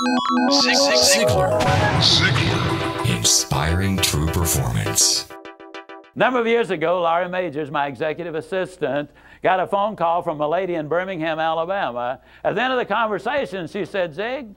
Zig Ziglar. Inspiring true performance. A number of years ago, Laurie Majors, my executive assistant, got a phone call from a lady in Birmingham, Alabama. At the end of the conversation, she said, Zig,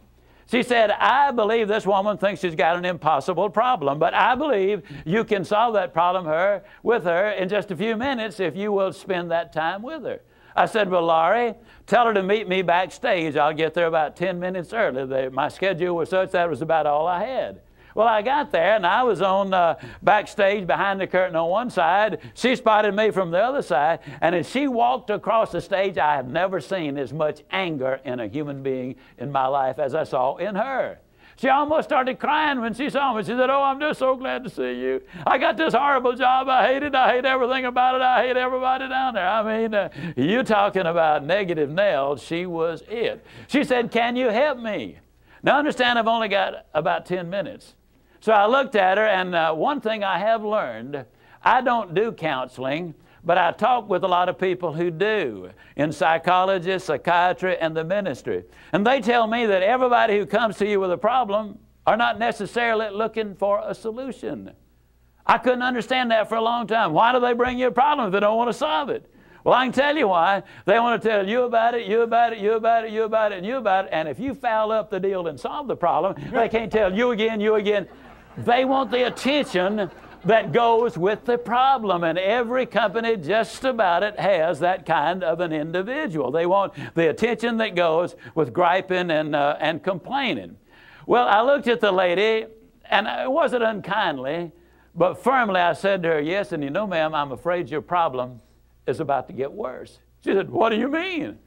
she said, I believe this woman thinks she's got an impossible problem, but I believe you can solve that problem with her in just a few minutes if you will spend that time with her. I said, well, Laurie, tell her to meet me backstage. I'll get there about 10 minutes early. My schedule was such that was about all I had. Well, I got there, and I was on backstage behind the curtain on one side. She spotted me from the other side, and as she walked across the stage, I have never seen as much anger in a human being in my life as I saw in her. She almost started crying when she saw me. She said, oh, I'm just so glad to see you. I got this horrible job. I hate it. I hate everything about it. I hate everybody down there. I mean, you talking about negative nails, she was it. She said, can you help me? Now, understand, I've only got about 10 minutes. So I looked at her, and one thing I have learned, I don't do counseling, but I talk with a lot of people who do, in psychology, psychiatry, and the ministry. And they tell me that everybody who comes to you with a problem are not necessarily looking for a solution. I couldn't understand that for a long time. Why do they bring you a problem if they don't want to solve it? Well, I can tell you why. They want to tell you about it, you about it, you about it, you about it, and you about it. And if you foul up the deal and solve the problem, they can't tell you again, you again. They want the attention that goes with the problem, and every company just about it has that kind of an individual. They want the attention that goes with griping and complaining. Well, I looked at the lady, and it wasn't unkindly, but firmly I said to her, yes, and you know, ma'am, I'm afraid your problem is about to get worse. She said, what do you mean?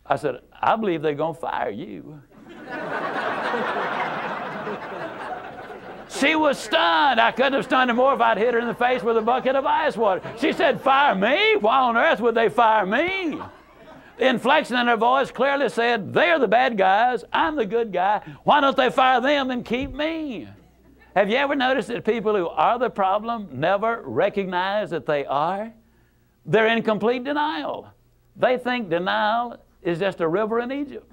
I said, I believe they're going to fire you. She was stunned. I couldn't have stunned her more if I'd hit her in the face with a bucket of ice water. She said, fire me? Why on earth would they fire me? The inflection in her voice clearly said, they're the bad guys, I'm the good guy. Why don't they fire them and keep me? Have you ever noticed that people who are the problem never recognize that they are? They're in complete denial. They think denial is just a river in Egypt.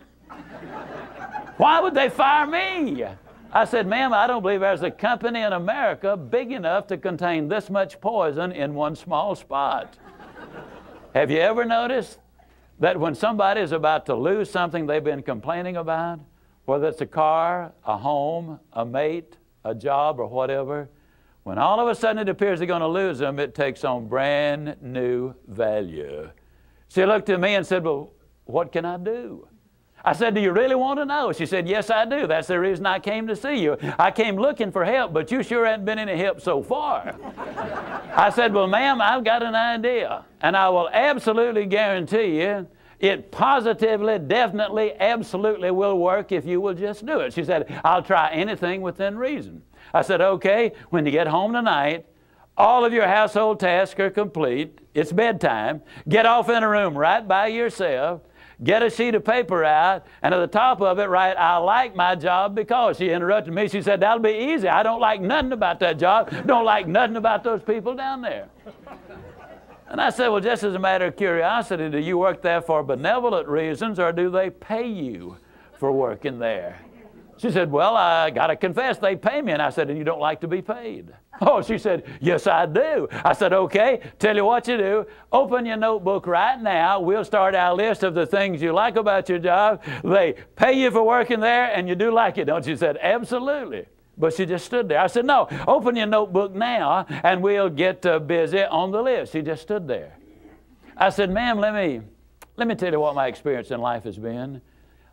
Why would they fire me? I said, ma'am, I don't believe there's a company in America big enough to contain this much poison in one small spot. Have you ever noticed that when somebody is about to lose something they've been complaining about, whether it's a car, a home, a mate, a job, or whatever, when all of a sudden it appears they're going to lose them, it takes on brand new value. She looked at me and said, well, what can I do? I said, do you really want to know? She said, yes, I do. That's the reason I came to see you. I came looking for help, but you sure haven't been any help so far. I said, well, ma'am, I've got an idea, and I will absolutely guarantee you it positively, definitely, absolutely will work if you will just do it. She said, I'll try anything within reason. I said, okay, when you get home tonight, all of your household tasks are complete. It's bedtime. Get off in a room right by yourself. Get a sheet of paper out, and at the top of it, write, I like my job because. She interrupted me. She said, that'll be easy. I don't like nothing about that job. Don't like nothing about those people down there. And I said, well, just as a matter of curiosity, do you work there for benevolent reasons, or do they pay you for working there? She said, well, I got to confess, they pay me. And I said, and you don't like to be paid? Oh, she said, yes, I do. I said, okay, tell you what you do. Open your notebook right now. We'll start our list of the things you like about your job. They pay you for working there, and you do like it, don't you? She said, absolutely. But she just stood there. I said, no, open your notebook now, and we'll get busy on the list. She just stood there. I said, ma'am, let me tell you what my experience in life has been.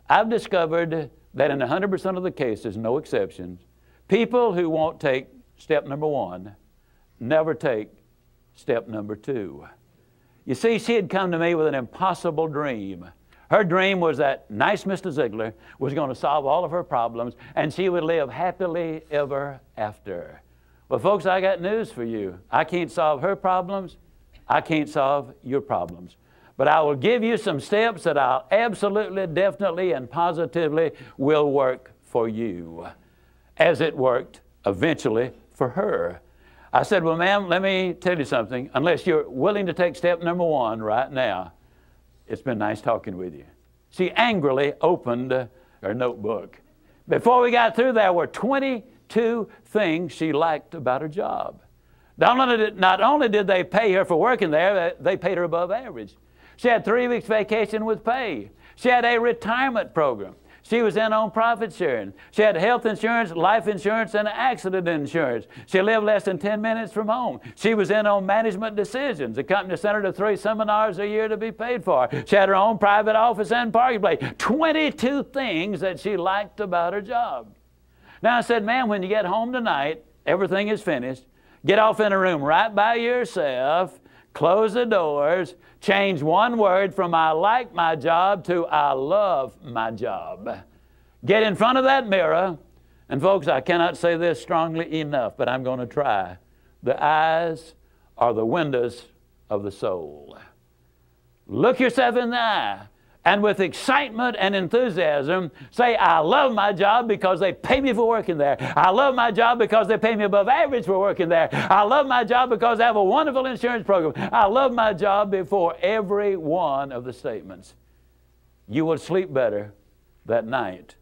I've discovered that in 100% of the cases, no exceptions, people who won't take step number one never take step number two. You see, she had come to me with an impossible dream. Her dream was that nice Mr. Ziglar was going to solve all of her problems, and she would live happily ever after. Well, folks, I got news for you. I can't solve her problems. I can't solve your problems. But I will give you some steps that I'll absolutely, definitely, and positively will work for you, as it worked eventually for her. I said, well, ma'am, let me tell you something. Unless you're willing to take step number one right now, it's been nice talking with you. She angrily opened her notebook. Before we got through, there were 22 things she liked about her job. Not only did they pay her for working there, they paid her above average. She had 3 weeks vacation with pay. She had a retirement program. She was in on profit sharing. She had health insurance, life insurance, and accident insurance. She lived less than 10 minutes from home. She was in on management decisions. The company sent her to 3 seminars a year to be paid for. She had her own private office and parking place. 22 things that she liked about her job. Now I said, man, when you get home tonight, everything is finished. Get off in a room right by yourself. Close the doors, change one word from I like my job to I love my job. Get in front of that mirror, and folks, I cannot say this strongly enough, but I'm going to try. The eyes are the windows of the soul. Look yourself in the eye, and with excitement and enthusiasm, say, I love my job because they pay me for working there. I love my job because they pay me above average for working there. I love my job because they have a wonderful insurance program. I love my job before every one of the statements. You will sleep better that night.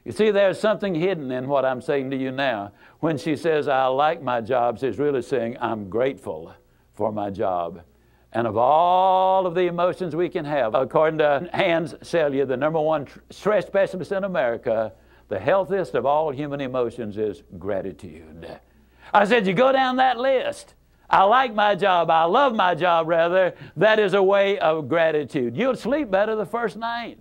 You see, there's something hidden in what I'm saying to you now. When she says, I like my job, she's really saying, I'm grateful for my job. And of all of the emotions we can have, according to Hans Selye, the #1 stress specialist in America, the healthiest of all human emotions is gratitude. I said, you go down that list. I like my job. I love my job, rather. That is a way of gratitude. You'll sleep better the first night.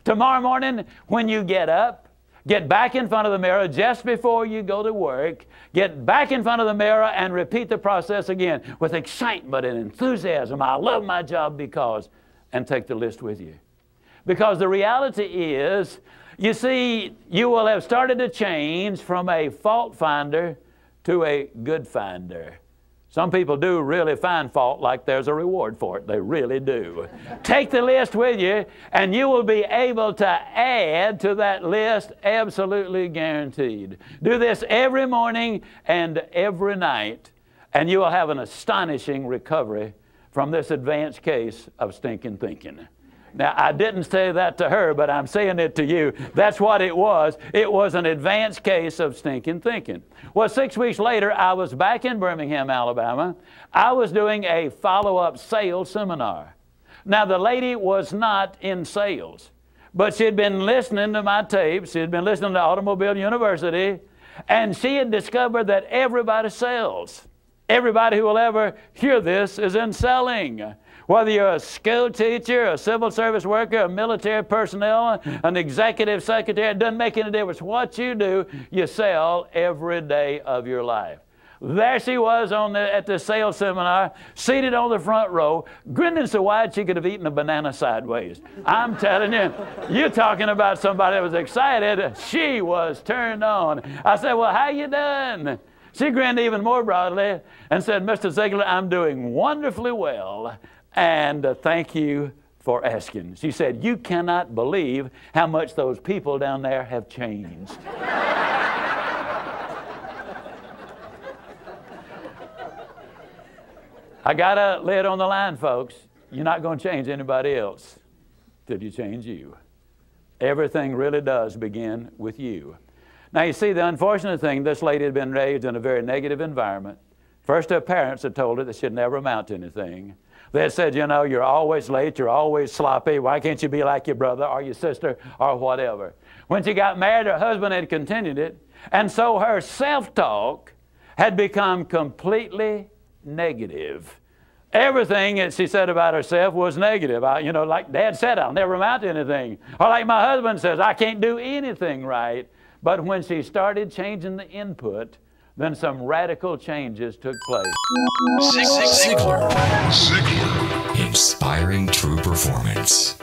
Tomorrow morning, when you get up, get back in front of the mirror just before you go to work. Get back in front of the mirror and repeat the process again with excitement and enthusiasm. I love my job because, and take the list with you. Because the reality is, you see, you will have started to change from a fault finder to a good finder. Some people do really find fault like there's a reward for it. They really do. Take the list with you, and you will be able to add to that list, absolutely guaranteed. Do this every morning and every night, and you will have an astonishing recovery from this advanced case of stinking thinking. Now, I didn't say that to her, but I'm saying it to you. That's what it was. It was an advanced case of stinking thinking. Well, 6 weeks later, I was back in Birmingham, Alabama. I was doing a follow-up sales seminar. Now, the lady was not in sales, but she had been listening to my tapes. She had been listening to Automobile University, and she had discovered that everybody sells. Everybody who will ever hear this is in selling. Whether you're a school teacher, a civil service worker, a military personnel, an executive secretary, it doesn't make any difference. What you do, you sell every day of your life. There she was at the sales seminar, seated on the front row, grinning so wide she could have eaten a banana sideways. I'm telling you, you're talking about somebody that was excited. She was turned on. I said, well, how you done? She grinned even more broadly and said, Mr. Ziglar, I'm doing wonderfully well. And thank you for asking. She said, you cannot believe how much those people down there have changed. I got to lay it on the line, folks. You're not going to change anybody else till you change you. Everything really does begin with you. Now, you see, the unfortunate thing, this lady had been raised in a very negative environment. First, her parents had told her that she'd never amount to anything. They said, you know, you're always late, you're always sloppy, why can't you be like your brother or your sister or whatever? When she got married, her husband had continued it, and so her self-talk had become completely negative. Everything that she said about herself was negative. You know, like Dad said, I'll never amount to anything. Or like my husband says, I can't do anything right. But when she started changing the input, then some radical changes took place. Zig Ziglar. Inspiring true performance.